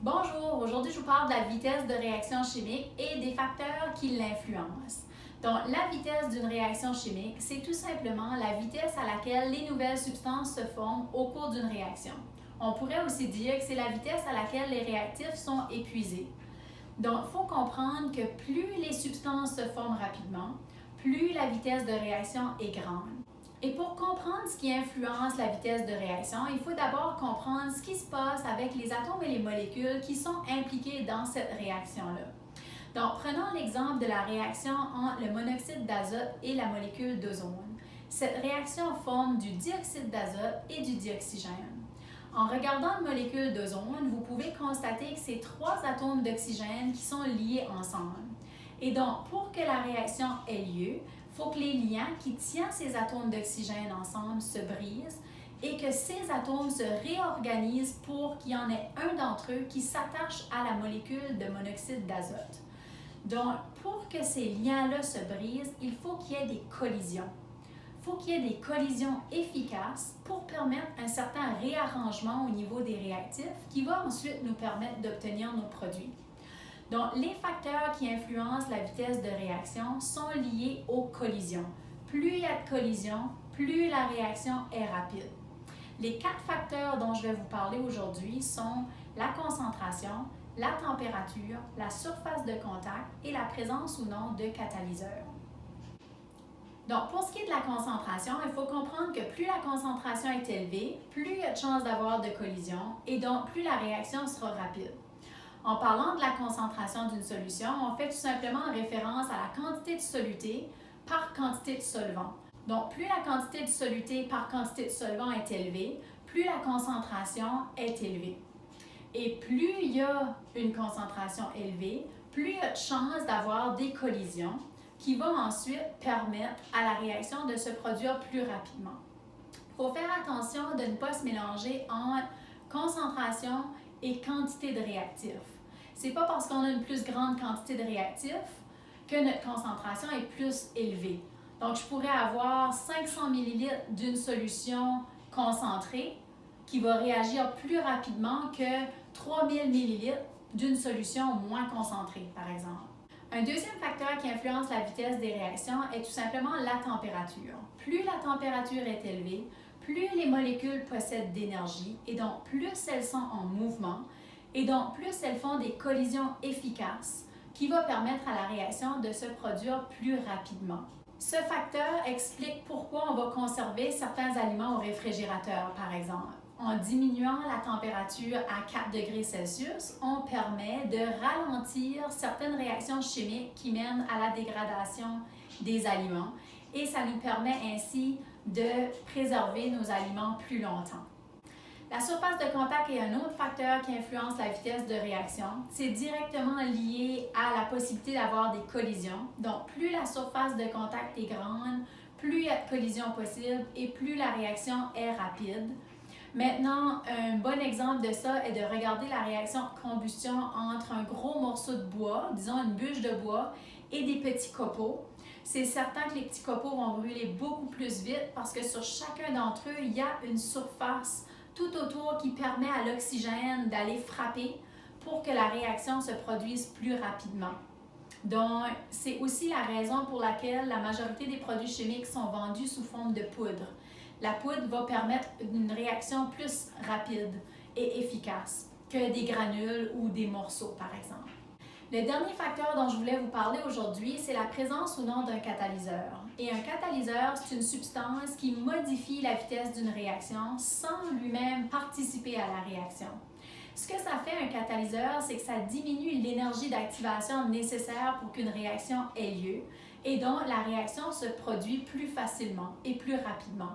Bonjour, aujourd'hui je vous parle de la vitesse de réaction chimique et des facteurs qui l'influencent. Donc, la vitesse d'une réaction chimique, c'est tout simplement la vitesse à laquelle les nouvelles substances se forment au cours d'une réaction. On pourrait aussi dire que c'est la vitesse à laquelle les réactifs sont épuisés. Donc, il faut comprendre que plus les substances se forment rapidement, plus la vitesse de réaction est grande. Et pour comprendre ce qui influence la vitesse de réaction, il faut d'abord comprendre ce qui se passe avec les atomes et les molécules qui sont impliqués dans cette réaction-là. Donc, prenons l'exemple de la réaction entre le monoxyde d'azote et la molécule d'ozone. Cette réaction forme du dioxyde d'azote et du dioxygène. En regardant la molécule d'ozone, vous pouvez constater que c'est trois atomes d'oxygène qui sont liés ensemble. Et donc, pour que la réaction ait lieu, il faut que les liants qui tiennent ces atomes d'oxygène ensemble se brisent et que ces atomes se réorganisent pour qu'il y en ait un d'entre eux qui s'attache à la molécule de monoxyde d'azote. Donc, pour que ces liens-là se brisent, il faut qu'il y ait des collisions. Il faut qu'il y ait des collisions efficaces pour permettre un certain réarrangement au niveau des réactifs qui va ensuite nous permettre d'obtenir nos produits. Donc, les facteurs qui influencent la vitesse de réaction sont liés aux collisions. Plus il y a de collisions, plus la réaction est rapide. Les quatre facteurs dont je vais vous parler aujourd'hui sont la concentration, la température, la surface de contact et la présence ou non de catalyseurs. Donc, pour ce qui est de la concentration, il faut comprendre que plus la concentration est élevée, plus il y a de chances d'avoir de collisions et donc plus la réaction sera rapide. En parlant de la concentration d'une solution, on fait tout simplement référence à la quantité de soluté par quantité de solvant. Donc, plus la quantité de soluté par quantité de solvant est élevée, plus la concentration est élevée. Et plus il y a une concentration élevée, plus il y a de chances d'avoir des collisions qui vont ensuite permettre à la réaction de se produire plus rapidement. Il faut faire attention de ne pas se mélanger entre concentration et quantité de réactifs. C'est pas parce qu'on a une plus grande quantité de réactifs que notre concentration est plus élevée. Donc, je pourrais avoir 500 ml d'une solution concentrée qui va réagir plus rapidement que 3000 ml d'une solution moins concentrée, par exemple. Un deuxième facteur qui influence la vitesse des réactions est tout simplement la température. Plus la température est élevée, plus les molécules possèdent d'énergie et donc plus elles sont en mouvement et donc plus elles font des collisions efficaces qui va permettre à la réaction de se produire plus rapidement. Ce facteur explique pourquoi on va conserver certains aliments au réfrigérateur, par exemple. En diminuant la température à 4 degrés Celsius, on permet de ralentir certaines réactions chimiques qui mènent à la dégradation des aliments et ça nous permet ainsi de préserver nos aliments plus longtemps. La surface de contact est un autre facteur qui influence la vitesse de réaction. C'est directement lié à la possibilité d'avoir des collisions. Donc, plus la surface de contact est grande, plus il y a de collisions possibles et plus la réaction est rapide. Maintenant, un bon exemple de ça est de regarder la réaction de combustion entre un gros morceau de bois, disons une bûche de bois, et des petits copeaux. C'est certain que les petits copeaux vont brûler beaucoup plus vite parce que sur chacun d'entre eux, il y a une surface tout autour qui permet à l'oxygène d'aller frapper pour que la réaction se produise plus rapidement. Donc, c'est aussi la raison pour laquelle la majorité des produits chimiques sont vendus sous forme de poudre. La poudre va permettre une réaction plus rapide et efficace que des granules ou des morceaux, par exemple. Le dernier facteur dont je voulais vous parler aujourd'hui, c'est la présence ou non d'un catalyseur. Et un catalyseur, c'est une substance qui modifie la vitesse d'une réaction sans lui-même participer à la réaction. Ce que ça fait un catalyseur, c'est que ça diminue l'énergie d'activation nécessaire pour qu'une réaction ait lieu et donc la réaction se produit plus facilement et plus rapidement.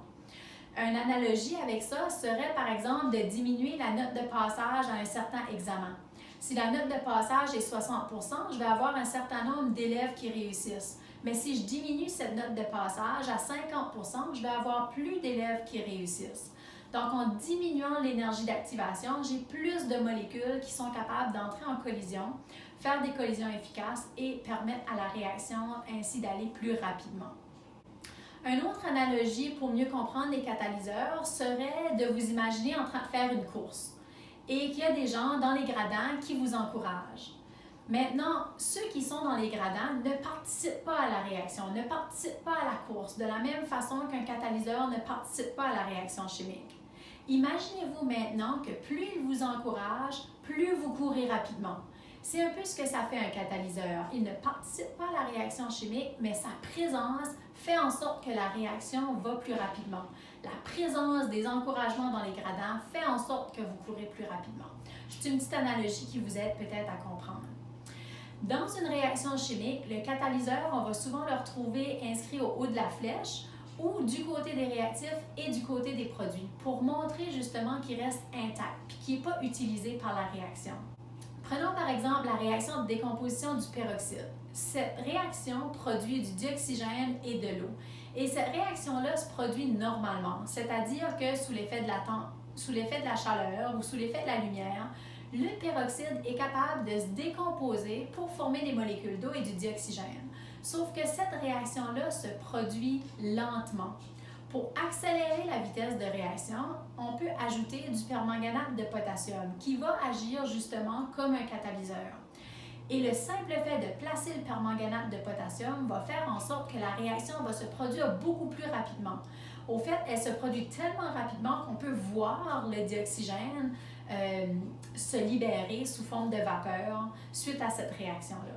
Une analogie avec ça serait par exemple de diminuer la note de passage à un certain examen. Si la note de passage est 60%, je vais avoir un certain nombre d'élèves qui réussissent. Mais si je diminue cette note de passage à 50%, je vais avoir plus d'élèves qui réussissent. Donc, en diminuant l'énergie d'activation, j'ai plus de molécules qui sont capables d'entrer en collision, faire des collisions efficaces et permettre à la réaction ainsi d'aller plus rapidement. Une autre analogie pour mieux comprendre les catalyseurs serait de vous imaginer en train de faire une course. et qu'il y a des gens dans les gradins qui vous encouragent. Maintenant, ceux qui sont dans les gradins ne participent pas à la réaction, ne participent pas à la course, de la même façon qu'un catalyseur ne participe pas à la réaction chimique. Imaginez-vous maintenant que plus il vous encourage, plus vous courez rapidement. C'est un peu ce que ça fait un catalyseur. Il ne participe pas à la réaction chimique, mais sa présence fait en sorte que la réaction va plus rapidement. La présence des encouragements dans les gradins fait en sorte que vous courez plus rapidement. C'est une petite analogie qui vous aide peut-être à comprendre. Dans une réaction chimique, le catalyseur, on va souvent le retrouver inscrit au haut de la flèche ou du côté des réactifs et du côté des produits pour montrer justement qu'il reste intact et qu'il n'est pas utilisé par la réaction. Prenons par exemple la réaction de décomposition du peroxyde. Cette réaction produit du dioxygène et de l'eau. Et cette réaction-là se produit normalement, c'est-à-dire que sous l'effet de la chaleur ou sous l'effet de la lumière, le peroxyde est capable de se décomposer pour former des molécules d'eau et du dioxygène. Sauf que cette réaction-là se produit lentement. Pour accélérer la vitesse de réaction, on peut ajouter du permanganate de potassium qui va agir justement comme un catalyseur. Et le simple fait de placer le permanganate de potassium va faire en sorte que la réaction va se produire beaucoup plus rapidement. Au fait, elle se produit tellement rapidement qu'on peut voir le dioxygène se libérer sous forme de vapeur suite à cette réaction-là.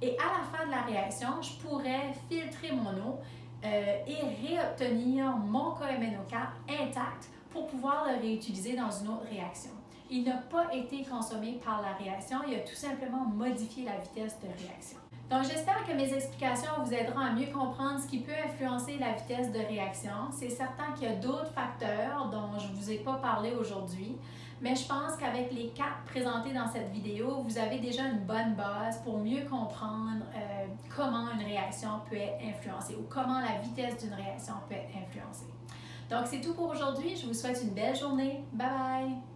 Et à la fin de la réaction, je pourrais filtrer mon eau et réobtenir mon KMNO4 intact pour pouvoir le réutiliser dans une autre réaction. Il n'a pas été consommé par la réaction, il a tout simplement modifié la vitesse de réaction. Donc, j'espère que mes explications vous aideront à mieux comprendre ce qui peut influencer la vitesse de réaction. C'est certain qu'il y a d'autres facteurs dont je ne vous ai pas parlé aujourd'hui, mais je pense qu'avec les 4 présentés dans cette vidéo, vous avez déjà une bonne base pour mieux comprendre comment une réaction peut être influencée ou comment la vitesse d'une réaction peut être influencée. Donc, c'est tout pour aujourd'hui. Je vous souhaite une belle journée. Bye bye!